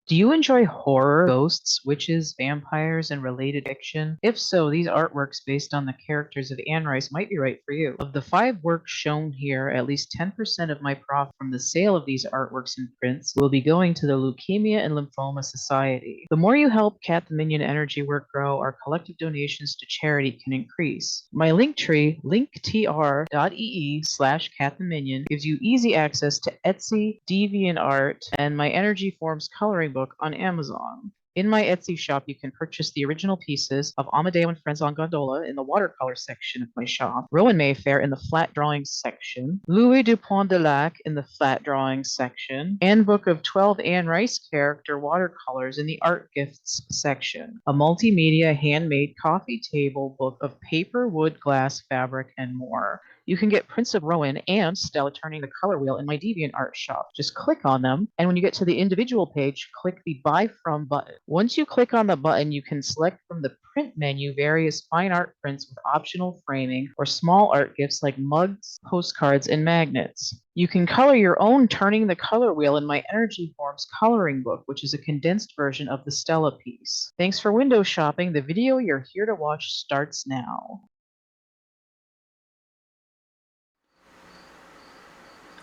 Do you enjoy horror, ghosts, witches, vampires, and related fiction? If so, these artworks based on the characters of Anne Rice might be right for you. Of the 5 works shown here, at least 10% of my profit from the sale of these artworks and prints will be going to the Leukemia and Lymphoma Society. The more you help CATtheMinion energy work grow, our collective donations to charity can increase. My link tree, linktr.ee/CATtheMinion, gives you easy access to Etsy, DeviantArt, and my Energy Forms coloring book on Amazon. In my Etsy shop, you can purchase the original pieces of Amadeo and Friends on Gondola in the watercolor section of my shop, Rowan Mayfair in the flat drawing section, Louis Dupont de Lac in the flat drawing section, and Book of 12 Anne Rice character watercolors in the art gifts section, a multimedia handmade coffee table book of paper, wood, glass, fabric, and more. You can get prints of Rowan and Stella turning the color wheel in my DeviantArt shop. Just click on them, and when you get to the individual page, click the Buy From button. Once you click on the button, you can select from the print menu various fine art prints with optional framing or small art gifts like mugs, postcards, and magnets. You can color your own Turning the Color Wheel in my Energy Forms coloring book, which is a condensed version of the Stella piece. Thanks for window shopping. The video you're here to watch starts now.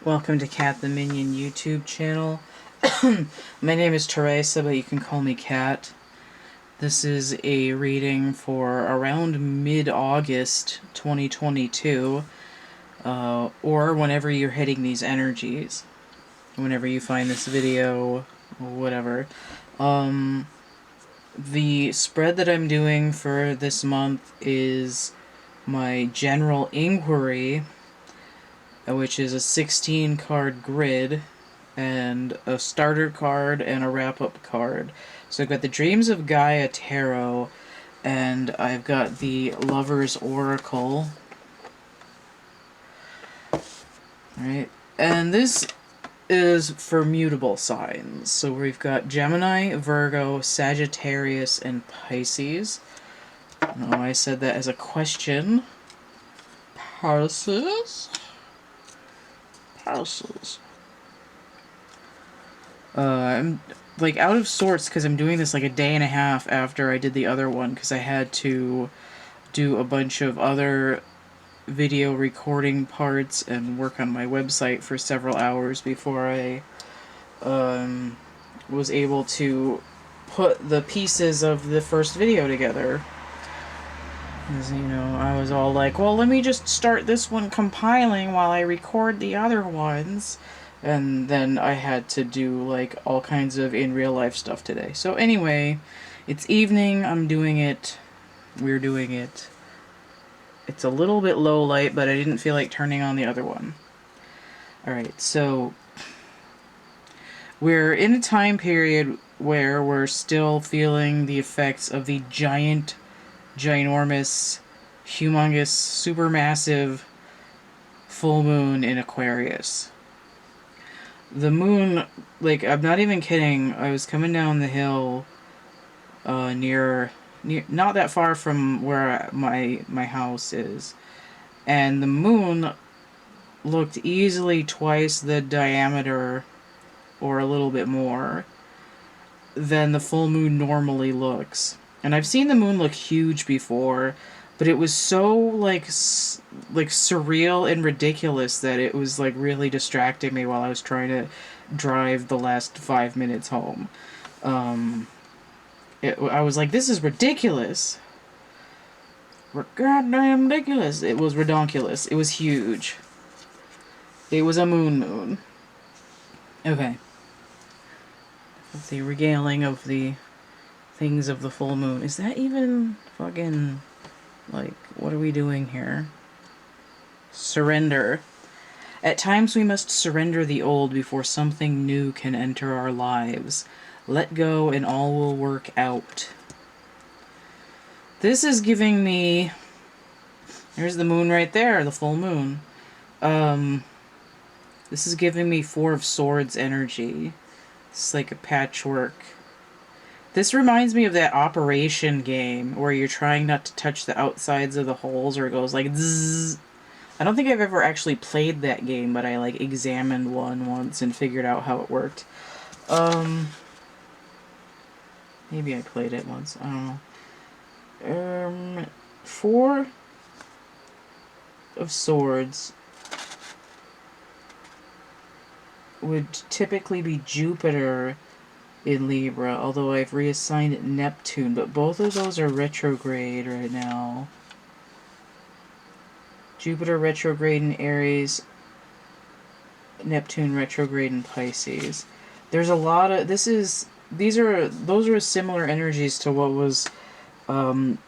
Welcome to CATtheMinion YouTube channel. My name is Teresa, but you can call me Cat. This is a reading for around mid-August 2022, or whenever you're hitting these energies, whenever you find this video, whatever. The spread that I'm doing for this month is my general inquiry, which is a 16-card grid, and a starter card and a wrap-up card. So I've got the Dreams of Gaia Tarot, and I've got the Lover's Oracle. Alright, and this is for mutable signs. So we've got Gemini, Virgo, Sagittarius, and Pisces. Oh, I said that as a question. Pisces? I'm like out of sorts because I'm doing this like a day and a half after I did the other one, because I had to do a bunch of other video recording parts and work on my website for several hours before I was able to put the pieces of the first video together. Because, you know, I was all like, well, let me just start this one compiling while I record the other ones. And then I had to do, like, all kinds of in real life stuff today. So anyway, it's evening, I'm doing it, we're doing it. It's a little bit low light, but I didn't feel like turning on the other one. Alright, so we're in a time period where we're still feeling the effects of the ginormous, humongous, supermassive full moon in Aquarius. The moon, like, I'm not even kidding, I was coming down the hill near not that far from where my house is, and the moon looked easily twice the diameter, or a little bit more, than the full moon normally looks. And I've seen the moon look huge before, but it was so like surreal and ridiculous that it was like really distracting me while I was trying to drive the last 5 minutes home. I was like, this is ridiculous. Goddamn ridiculous. It was redonkulous. It was huge. It was a moon. Okay. The regaling of the things of the full moon. Is that even fucking, like, what are we doing here? Surrender. At times we must surrender the old before something new can enter our lives. Let go and all will work out. This is giving me... There's the moon right there, the full moon. This is giving me 4 of Swords energy. It's like a patchwork. This reminds me of that Operation game where you're trying not to touch the outsides of the holes, or it goes like zzz. I don't think I've ever actually played that game, but I like examined one once and figured out how it worked. Maybe I played it once. I don't know. 4 of Swords would typically be Jupiter in Libra, although I've reassigned Neptune, but both of those are retrograde right now. Jupiter retrograde in Aries, Neptune retrograde in Pisces. There's a lot of those are similar energies to what was doing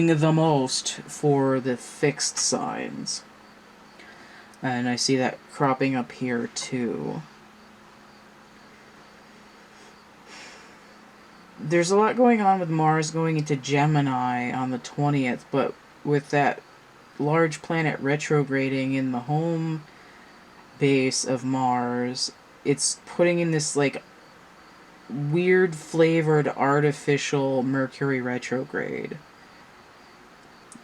the most for the fixed signs. And I see that cropping up here too. There's a lot going on with Mars going into Gemini on the 20th, but with that large planet retrograding in the home base of Mars, it's putting in this, like, weird flavored artificial Mercury retrograde.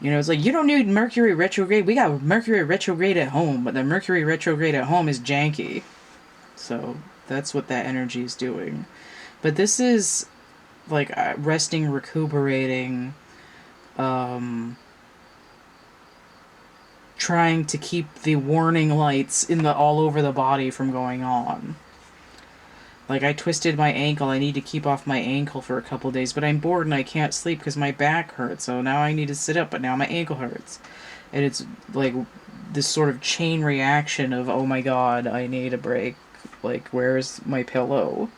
You know, it's like, you don't need Mercury retrograde. We got Mercury retrograde at home, but the Mercury retrograde at home is janky. So that's what that energy is doing. But this is, like, resting, recuperating, trying to keep the warning lights in the all over the body from going on. Like, I twisted my ankle. I need to keep off my ankle for a couple days, but I'm bored and I can't sleep because my back hurts. So now I need to sit up, but now my ankle hurts. And it's like this sort of chain reaction of, oh my god, I need a break. Like, where's my pillow?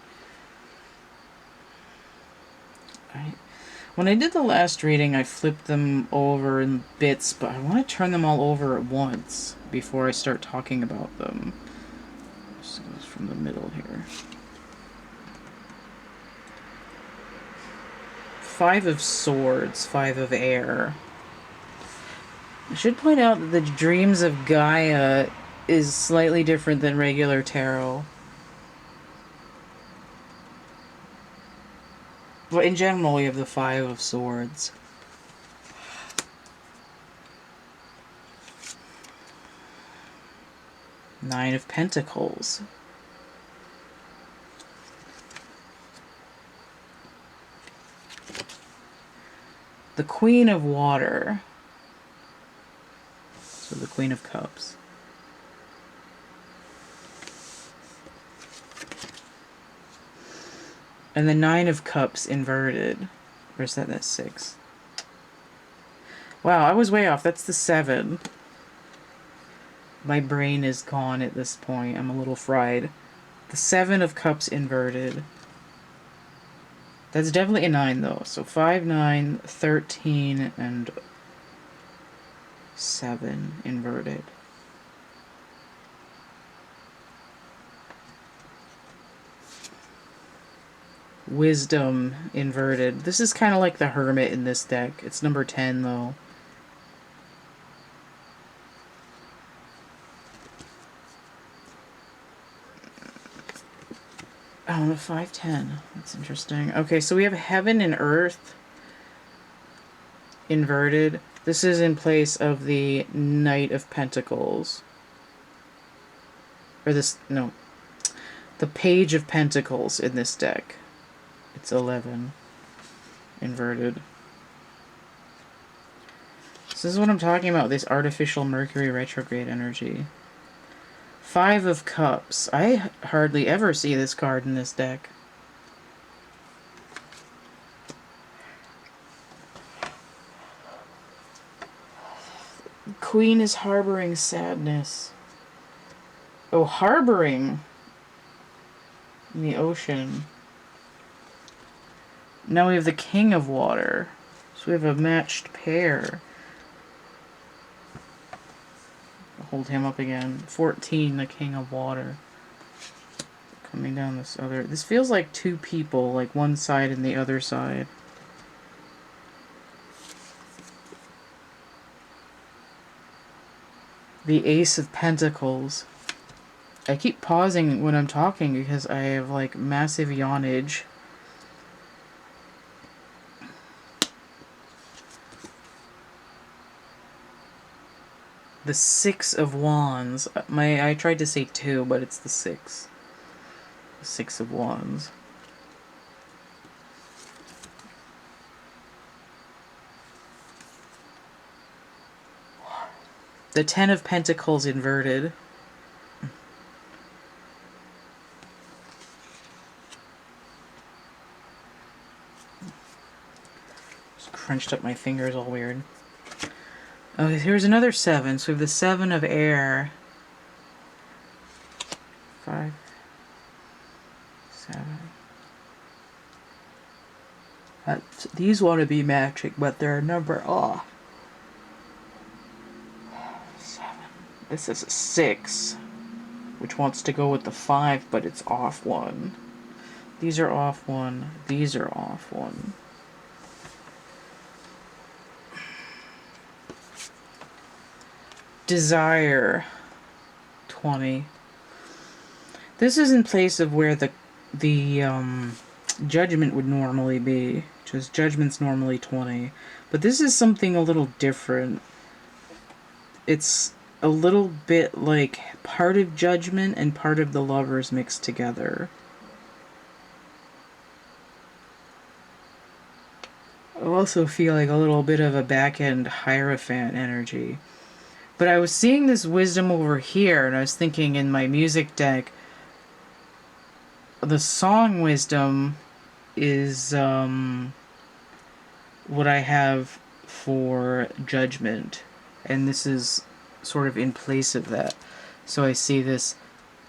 When I did the last reading, I flipped them over in bits, but I want to turn them all over at once before I start talking about them. This goes from the middle here. 5 of Swords, 5 of Air. I should point out that the Dreams of Gaia is slightly different than regular tarot. But in general, we have the 5 of Swords. Nine of Pentacles. The Queen of Water. So the Queen of Cups. And the Nine of Cups inverted. Or is that 6? Wow, I was way off. That's the 7. My brain is gone at this point. I'm a little fried. The 7 of Cups inverted. That's definitely a 9, though. So 5, 9, 13, and 7 inverted. Wisdom inverted. This is kind of like the Hermit in this deck. It's number 10, though. Oh, 5, 10. That's interesting. Okay, so we have Heaven and Earth inverted. This is in place of the Knight of Pentacles. Or this, no. The Page of Pentacles in this deck. It's 11. Inverted. So this is what I'm talking about, this artificial Mercury retrograde energy. 5 of Cups. I hardly ever see this card in this deck. Queen is harboring sadness. Oh, harboring in the ocean. Now we have the King of Water. So we have a matched pair. Hold him up again. 14, the King of Water. Coming down this other... This feels like 2 people, like one side and the other side. The Ace of Pentacles. I keep pausing when I'm talking because I have, like, massive yawnage. The 6 of Wands. I tried to say 2, but it's the 6. The 6 of Wands. the Ten of Pentacles inverted. Just crunched up my fingers all weird. Okay, here's another 7. So we have the 7 of air. 5, 7. These want to be matching, but they're a number off. 7. This is a 6, which wants to go with the 5, but it's off 1. These are off 1. These are off 1. Desire 20. This is in place of where the judgment would normally be. Just judgment's normally 20. But this is something a little different. It's a little bit like part of judgment and part of the lovers mixed together. I also feel like a little bit of a back-end Hierophant energy. But I was seeing this wisdom over here, and I was thinking in my music deck, the song wisdom is what I have for judgment. And this is sort of in place of that. So I see this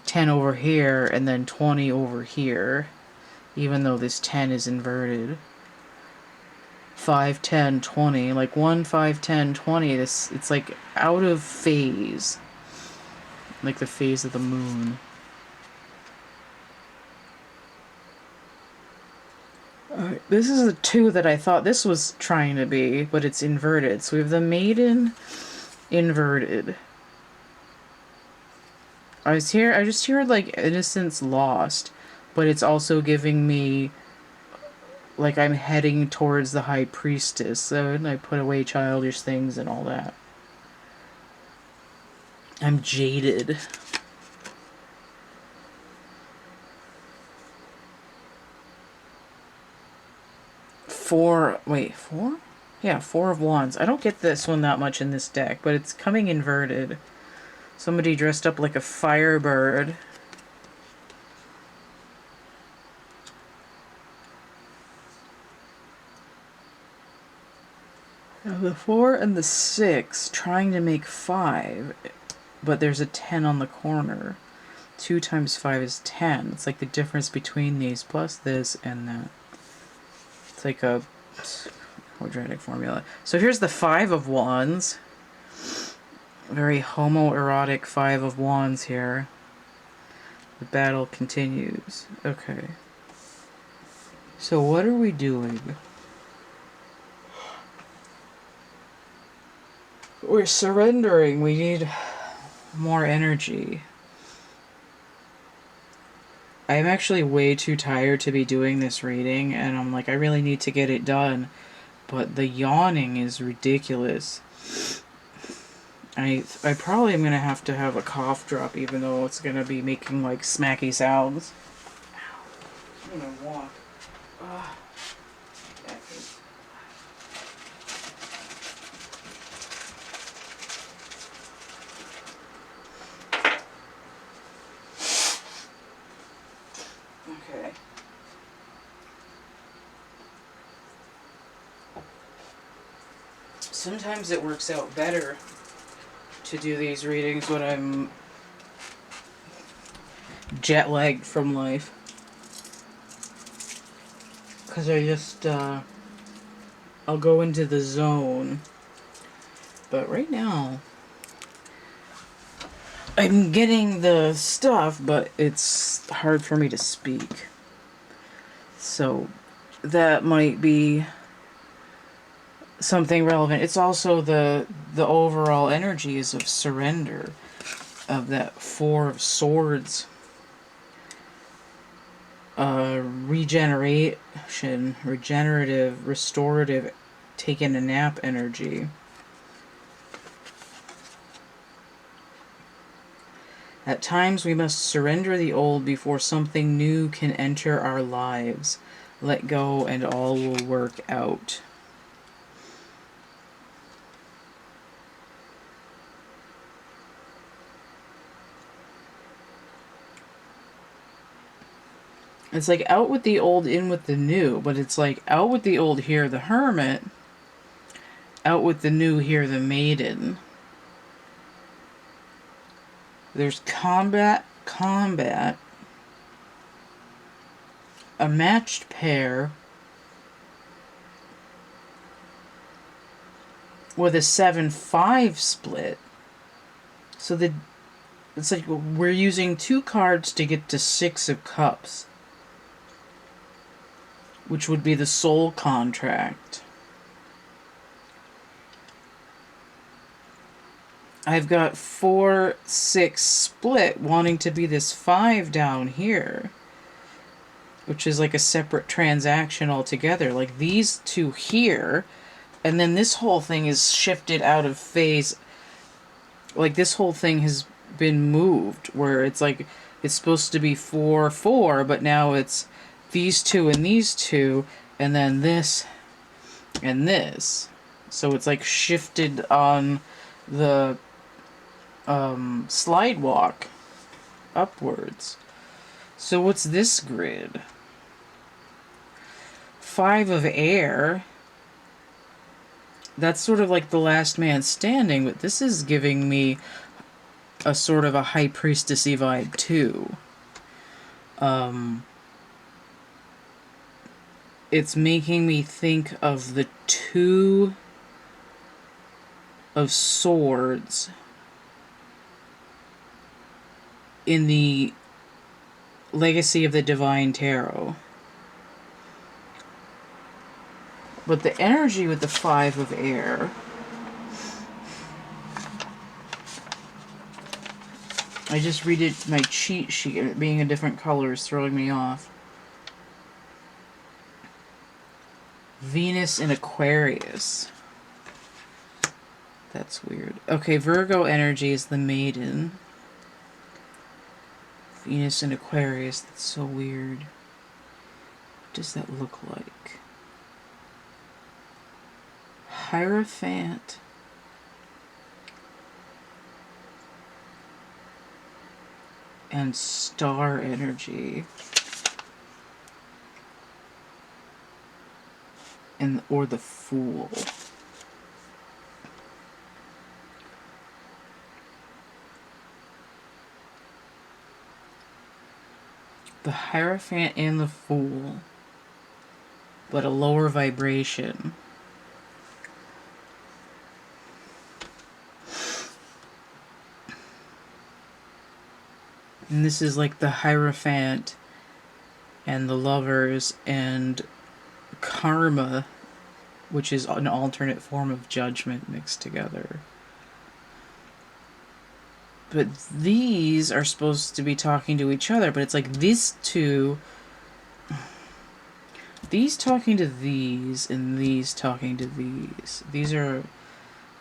10 over here, and then 20 over here, even though this 10 is inverted. 5, 10, 20, like 1, 5, 10, 20, it's like out of phase. Like the phase of the moon. Alright, this is the 2 that I thought this was trying to be, but it's inverted. So we have the Maiden inverted. I just heard like Innocence Lost, but it's also giving me like I'm heading towards the High Priestess, so and I put away childish things and all that. I'm jaded. Four? Yeah, 4 of Wands. I don't get this one that much in this deck, but it's coming inverted. Somebody dressed up like a firebird. Now the 4 and the 6 trying to make 5, but there's a 10 on the corner. 2 times 5 is 10. It's like the difference between these plus this and that. It's like a quadratic formula. So here's the 5 of Wands. Very homoerotic 5 of Wands here. The battle continues. Okay. So what are we doing? We're surrendering. We need more energy. I'm actually way too tired to be doing this reading, and I'm like, I really need to get it done. But the yawning is ridiculous. I probably am going to have a cough drop, even though it's going to be making, like, smacky sounds. Ow. I'm going to walk. Okay. Sometimes it works out better to do these readings when I'm jet lagged from life. Because I just, I'll go into the zone. But right now, I'm getting the stuff, but it's hard for me to speak. So that might be something relevant. It's also the overall energies of surrender, of that 4 of Swords. Regeneration, regenerative, restorative, taking a nap energy. At times we must surrender the old before something new can enter our lives. Let go and all will work out. It's like out with the old, in with the new, but it's like out with the old here, the Hermit, out with the new here, the Maiden. There's combat, a matched pair with a 7-5 split. So it's like we're using 2 cards to get to 6 of Cups, which would be the soul contract. I've got 4, 6 split wanting to be this 5 down here, which is like a separate transaction altogether. Like these 2 here, and then this whole thing is shifted out of phase. Like this whole thing has been moved where it's like it's supposed to be 4, 4, but now it's these 2 and these 2, and then this and this. So it's like shifted on the slide walk upwards. So what's this grid? 5 of air. That's sort of like the last man standing, but this is giving me a sort of a high priestessy vibe too. It's making me think of the 2 of swords in the Legacy of the Divine Tarot. But the energy with the 5 of air, I just read it, my cheat sheet, it being in different colors throwing me off. Venus in Aquarius. That's weird. Okay, Virgo energy is the Maiden. Venus in Aquarius, that's so weird. What does that look like? Hierophant. And star energy. Or the Fool. The Hierophant and the Fool, but a lower vibration. And this is like the Hierophant and the Lovers and Karma, which is an alternate form of judgment mixed together. But these are supposed to be talking to each other, but it's like these 2, these talking to these, and these talking to these. These are,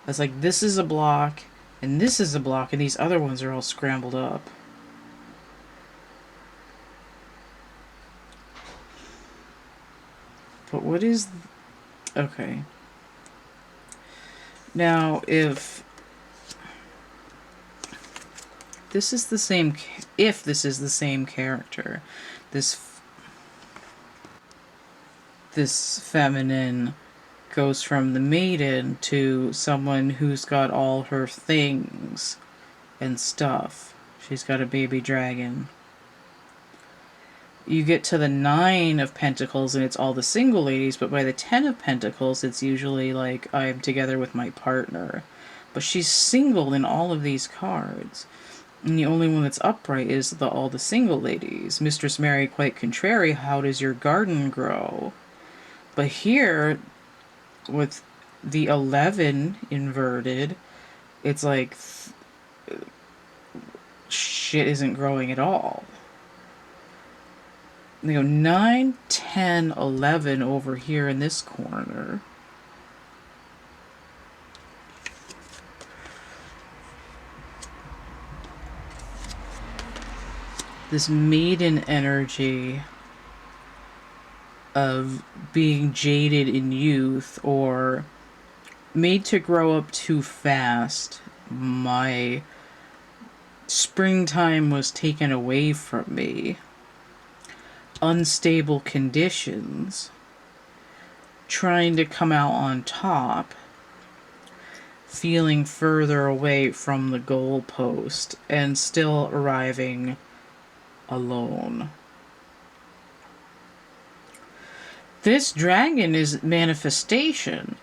it's like this is a block, and this is a block, and these other ones are all scrambled up. But what is... Okay. Now, if this is the same... If this is the same character, this feminine goes from the Maiden to someone who's got all her things and stuff. She's got a baby dragon. You get to the 9 of Pentacles and it's all the single ladies, but by the 10 of Pentacles it's usually like I'm together with my partner. But she's single in all of these cards. And the only one that's upright is all the single ladies. Mistress Mary, quite contrary, how does your garden grow? But here, with the 11 inverted, it's like shit isn't growing at all. They go 9, 10, 11 over here in this corner. This maiden energy of being jaded in youth or made to grow up too fast. My springtime was taken away from me. unstable conditions, trying to come out on top, feeling further away from the goalpost, and still arriving alone. This dragon is manifestation.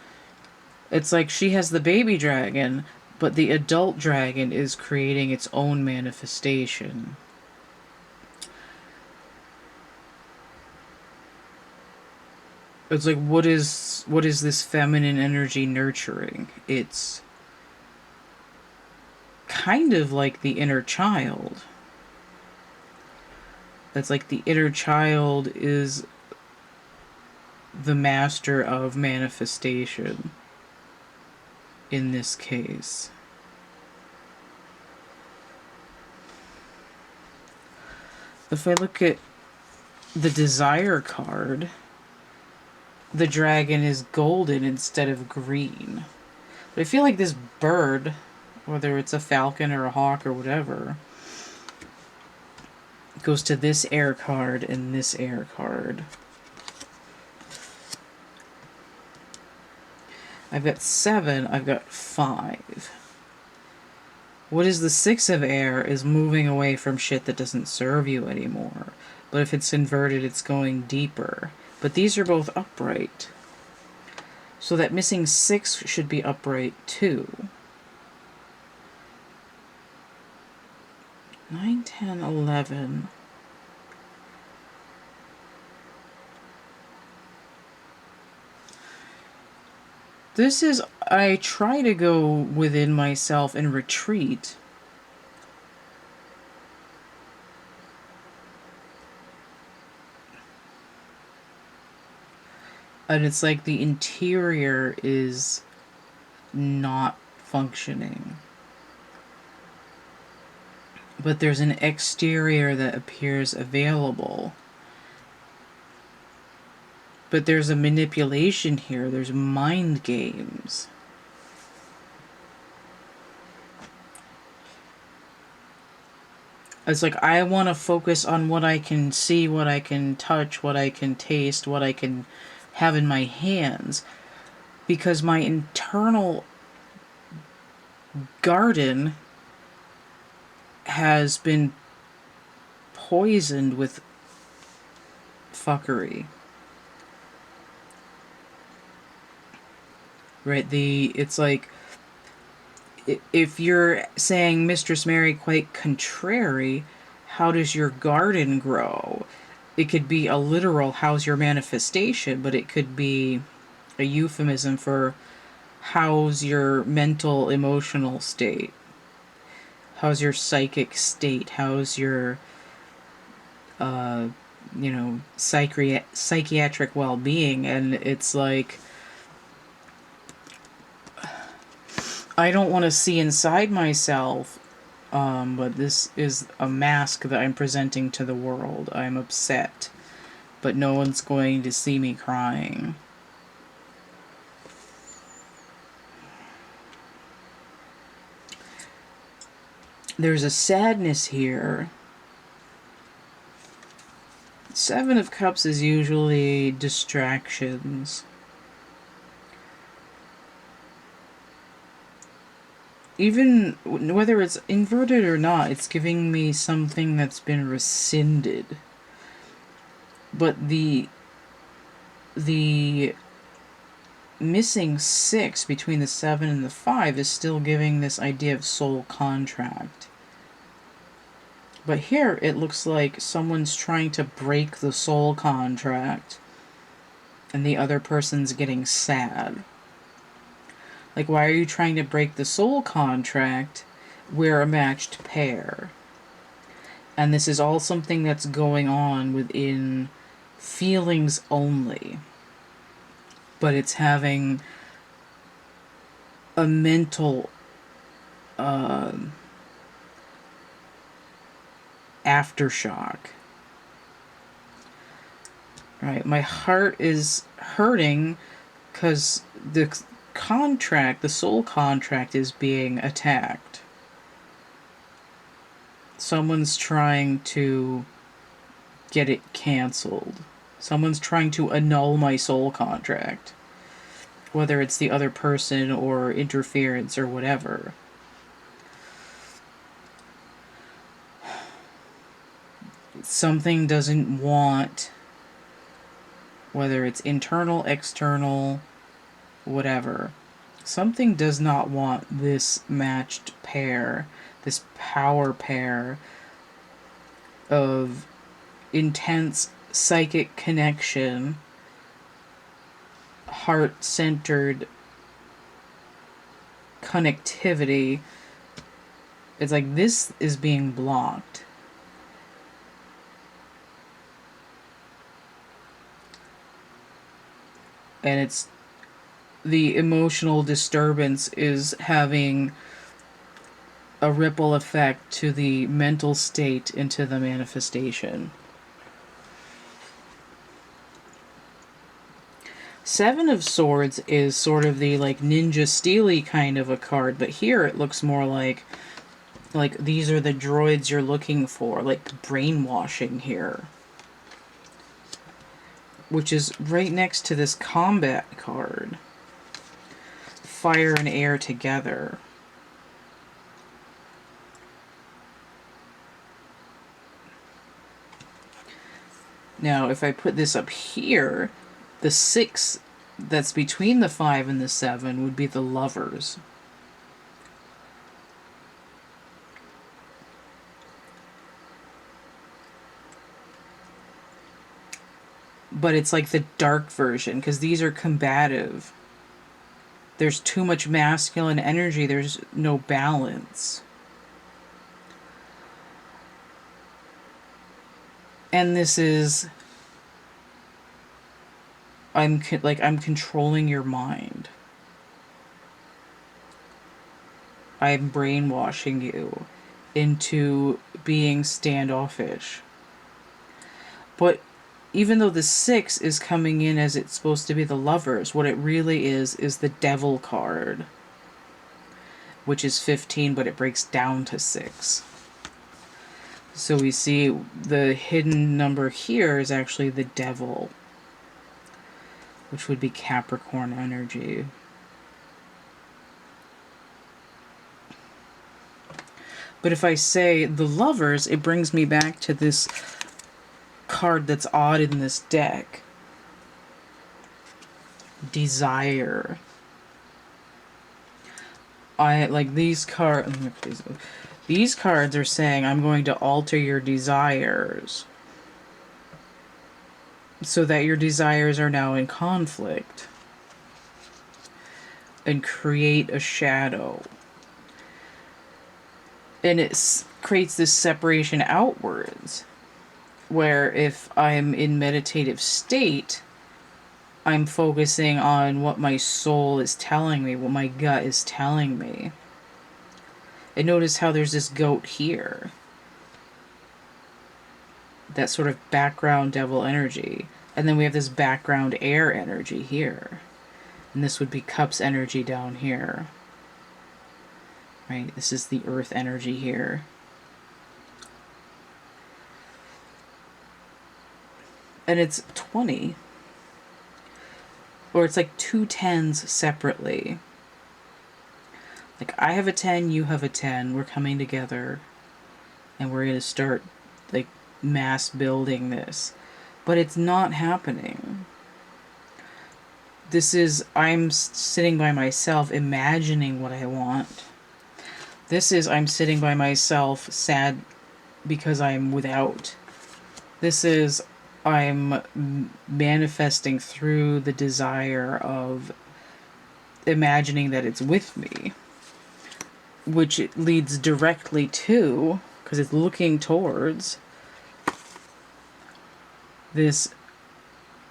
It's like she has the baby dragon, but the adult dragon is creating its own manifestation. It's like, what is this feminine energy nurturing? It's kind of like the inner child. It's like the inner child is the master of manifestation in this case. If I look at the desire card, the dragon is golden instead of green. But I feel like this bird, whether it's a falcon or a hawk or whatever, goes to this air card and this air card. I've got 7, I've got 5. What is the 6 of air is moving away from shit that doesn't serve you anymore. But if it's inverted, it's going deeper. But these are both upright. So that missing 6 should be upright too. 9, 10, 11. This is, I try to go within myself and retreat. And it's like the interior is not functioning. But there's an exterior that appears available. But there's a manipulation here. There's mind games. It's like I want to focus on what I can see, what I can touch, what I can taste, what I can have in my hands. Because my internal garden has been poisoned with fuckery. Right, it's like, if you're saying Mistress Mary quite contrary, how does your garden grow? It could be a literal, how's your manifestation, but it could be a euphemism for how's your mental, emotional state? How's your psychic state? How's your, psychiatric well-being? And it's like, I don't want to see inside myself, but this is a mask that I'm presenting to the world. I'm upset, but no one's going to see me crying. There's a sadness here. 7 of Cups is usually distractions. Even whether it's inverted or not, it's giving me something that's been rescinded. But the missing 6 between the 7 and the 5 is still giving this idea of soul contract. But here it looks like someone's trying to break the soul contract and the other person's getting sad. Like, why are you trying to break the soul contract? We're a matched pair. And this is all something that's going on within feelings only. But it's having a mental aftershock. Right, my heart is hurting because the soul contract is being attacked. Someone's trying to get it canceled. Someone's trying to annul my soul contract. Whether it's the other person or interference or whatever. Something doesn't want, whether it's internal, external, whatever. Something does not want this matched pair, this power pair of intense psychic connection, heart-centered connectivity. It's like this is being blocked. And it's the emotional disturbance is having a ripple effect to the mental state into the manifestation. Seven of Swords is sort of the like ninja steely kind of a card, but here it looks more like these are the droids you're looking for, like brainwashing here. Which is right next to this combat card. Fire and air together. Now, if I put this up here, the 6 that's between the 5 and the 7 would be the Lovers. But it's like the dark version, because these are combative. There's too much masculine energy. There's no balance. And this is... I'm controlling your mind. I'm brainwashing you into being standoffish. But even though the 6 is coming in as it's supposed to be the Lovers, what it really is the Devil card. Which is 15, but it breaks down to 6. So we see the hidden number here is actually the Devil. Which would be Capricorn energy. But if I say the Lovers, it brings me back to this card that's odd in this deck. Desire. I like these cards. These cards are saying I'm going to alter your desires so that your desires are now in conflict and create a shadow. And it creates this separation outwards. Where if I'm in meditative state, I'm focusing on what my soul is telling me, what my gut is telling me. And notice how there's this goat here. That sort of background devil energy. And then we have this background air energy here. And this would be cups energy down here. Right? This is the earth energy here. And it's 20. Or it's like 2 10s separately. Like I have a 10, you have a 10. We're coming together. And we're going to start like mass building this. But it's not happening. This is, I'm sitting by myself imagining what I want. This is, I'm sitting by myself sad because I'm without. This is, I'm manifesting through the desire of imagining that it's with me. Which it leads directly to, because it's looking towards this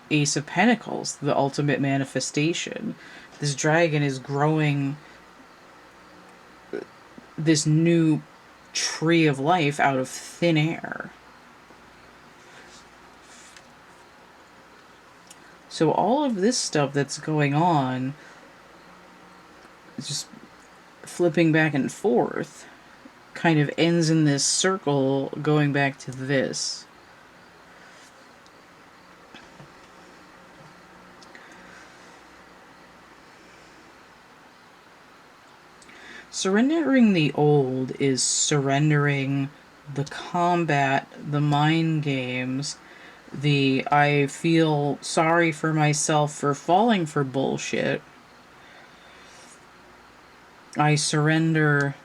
Ace of Pentacles, the ultimate manifestation. This dragon is growing this new tree of life out of thin air. So all of this stuff that's going on, just flipping back and forth, kind of ends in this circle going back to this. Surrendering the old is surrendering the combat, the mind games, the I feel sorry for myself for falling for bullshit. I surrender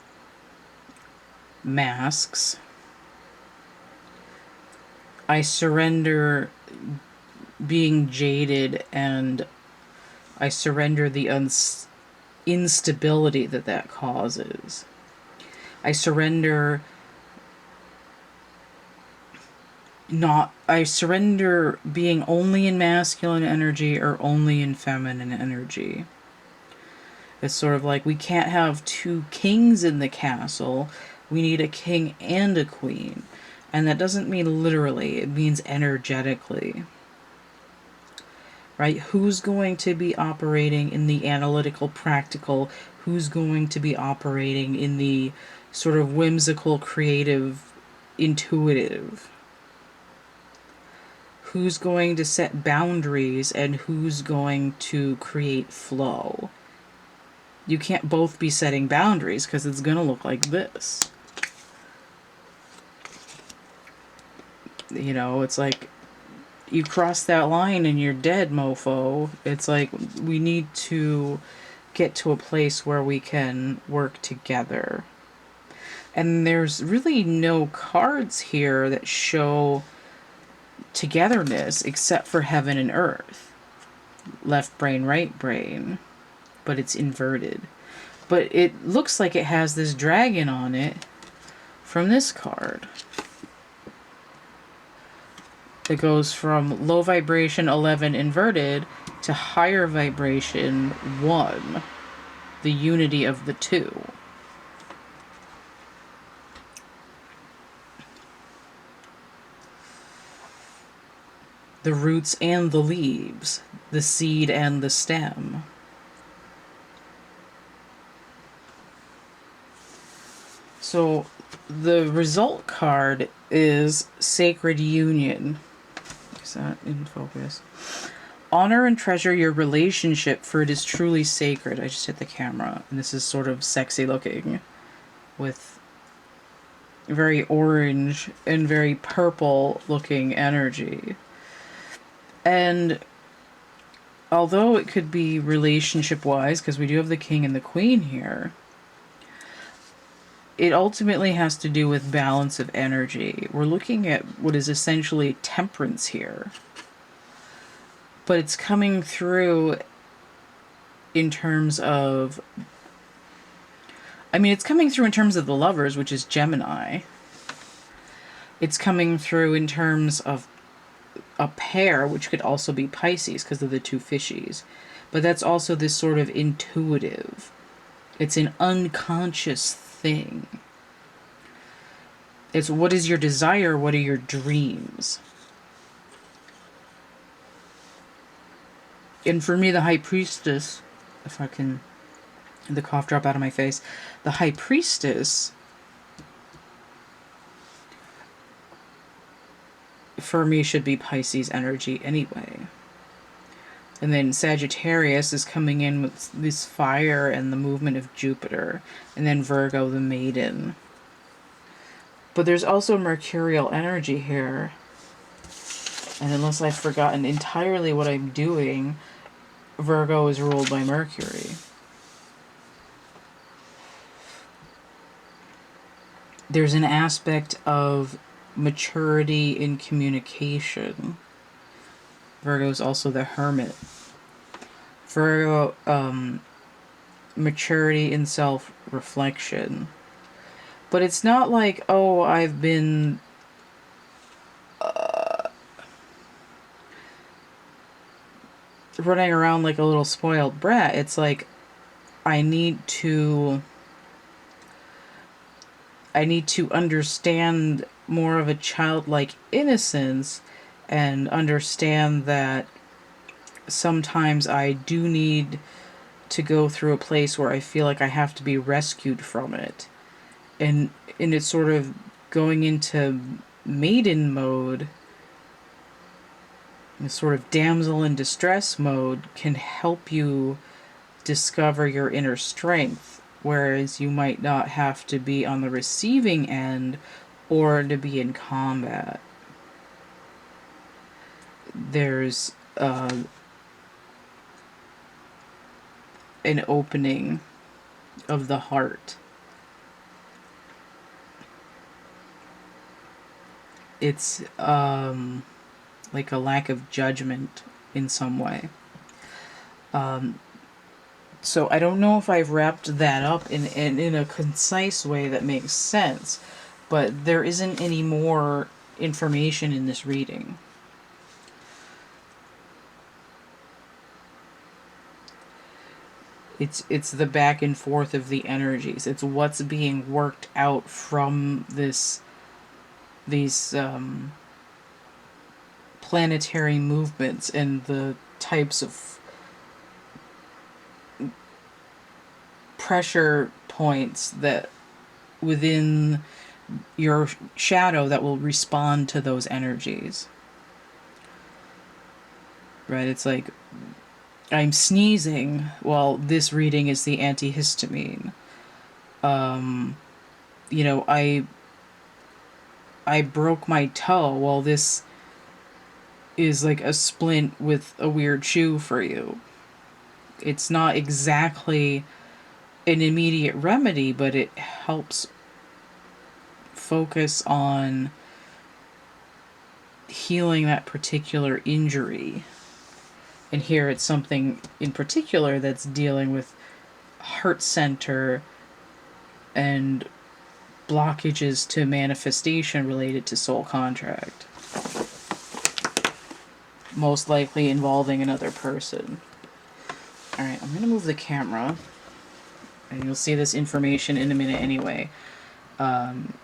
masks. I surrender being jaded, and I surrender the instability that causes. I surrender being only in masculine energy or only in feminine energy. It's sort of like we can't have two kings in the castle. We need a king and a queen. And that doesn't mean literally, it means energetically. Right? Who's going to be operating in the analytical, practical? Who's going to be operating in the sort of whimsical, creative, intuitive? Who's going to set boundaries and who's going to create flow? You can't both be setting boundaries because it's going to look like this. You know, it's like you cross that line and you're dead, mofo. It's like we need to get to a place where we can work together. And there's really no cards here that show togetherness except for heaven and earth. Left brain, right brain. But it's inverted. But it looks like it has this dragon on it from this card. It goes from low vibration 11 inverted to higher vibration 1. The unity of the two. The roots and the leaves. The seed and the stem. So the result card is Sacred Union. Is that in focus? Honor and treasure your relationship, for it is truly sacred. I just hit the camera, and this is sort of sexy looking with very orange and very purple looking energy. And although it could be relationship wise, because we do have the king and the queen here, it ultimately has to do with balance of energy. We're looking at what is essentially temperance here. But it's coming through in terms of... I mean, it's coming through in terms of the lovers, which is Gemini. It's coming through in terms of a pair, which could also be Pisces, because of the two fishies. But that's also this sort of intuitive. It's an unconscious thing. It's what is your desire, what are your dreams? And for me, the High Priestess, if I can, the cough drop out of my face, the High Priestess, for me, should be Pisces energy anyway. And then Sagittarius is coming in with this fire and the movement of Jupiter. And then Virgo, the maiden. But there's also mercurial energy here. And unless I've forgotten entirely what I'm doing, Virgo is ruled by Mercury. There's an aspect of maturity in communication. Virgo is also the hermit. Virgo, maturity in self-reflection. But it's not like, oh, I've been running around like a little spoiled brat. It's like I need to understand more of a childlike innocence and understand that sometimes I do need to go through a place where I feel like I have to be rescued from it. And it's sort of going into maiden mode, this sort of damsel in distress mode, can help you discover your inner strength whereas you might not have to be on the receiving end or to be in combat. There's an opening of the heart. It's like a lack of judgment in some way. So I don't know if I've wrapped that up in a concise way that makes sense, but there isn't any more information in this reading. It's the back and forth of the energies. It's what's being worked out from these planetary movements and the types of pressure points that within your shadow that will respond to those energies. Right? It's like, I'm sneezing. Well, this reading is the antihistamine. You know, I broke my toe. Well, this is like a splint with a weird shoe for you. It's not exactly an immediate remedy, but it helps focus on healing that particular injury. And here it's something in particular that's dealing with heart center and blockages to manifestation related to soul contract. Most likely involving another person. Alright, I'm going to move the camera. And you'll see this information in a minute anyway. Don't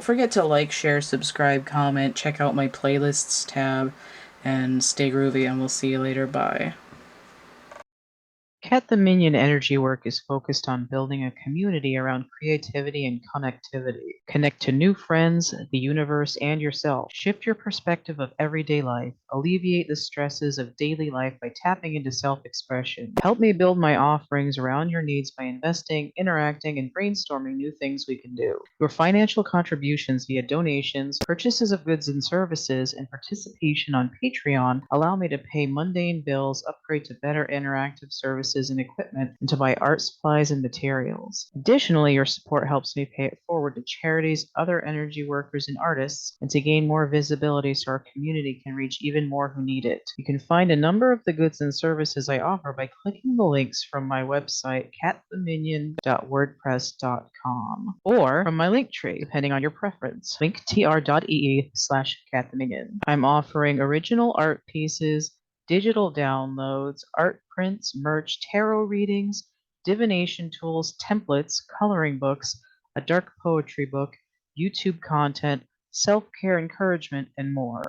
forget to like, share, subscribe, comment, check out my playlists tab, and stay groovy, and we'll see you later. Bye. CATtheMinion energy work is focused on building a community around creativity and connectivity. Connect to new friends, the universe, and yourself. Shift your perspective of everyday life. Alleviate the stresses of daily life by tapping into self-expression. Help me build my offerings around your needs by investing, interacting, and brainstorming new things we can do. Your financial contributions via donations, purchases of goods and services, and participation on Patreon allow me to pay mundane bills, upgrade to better interactive services and equipment, and to buy art supplies and materials. Additionally, your support helps me pay it forward to charities, other energy workers, and artists, and to gain more visibility so our community can reach even more who need it. You can find a number of the goods and services I offer by clicking the links from my website, cattheminion.wordpress.com, or from my link tree, depending on your preference, linktr.ee/cattheminion. I'm offering original art pieces, digital downloads, art prints, merch, tarot readings, divination tools, templates, coloring books, a dark poetry book, YouTube content, self-care encouragement, and more.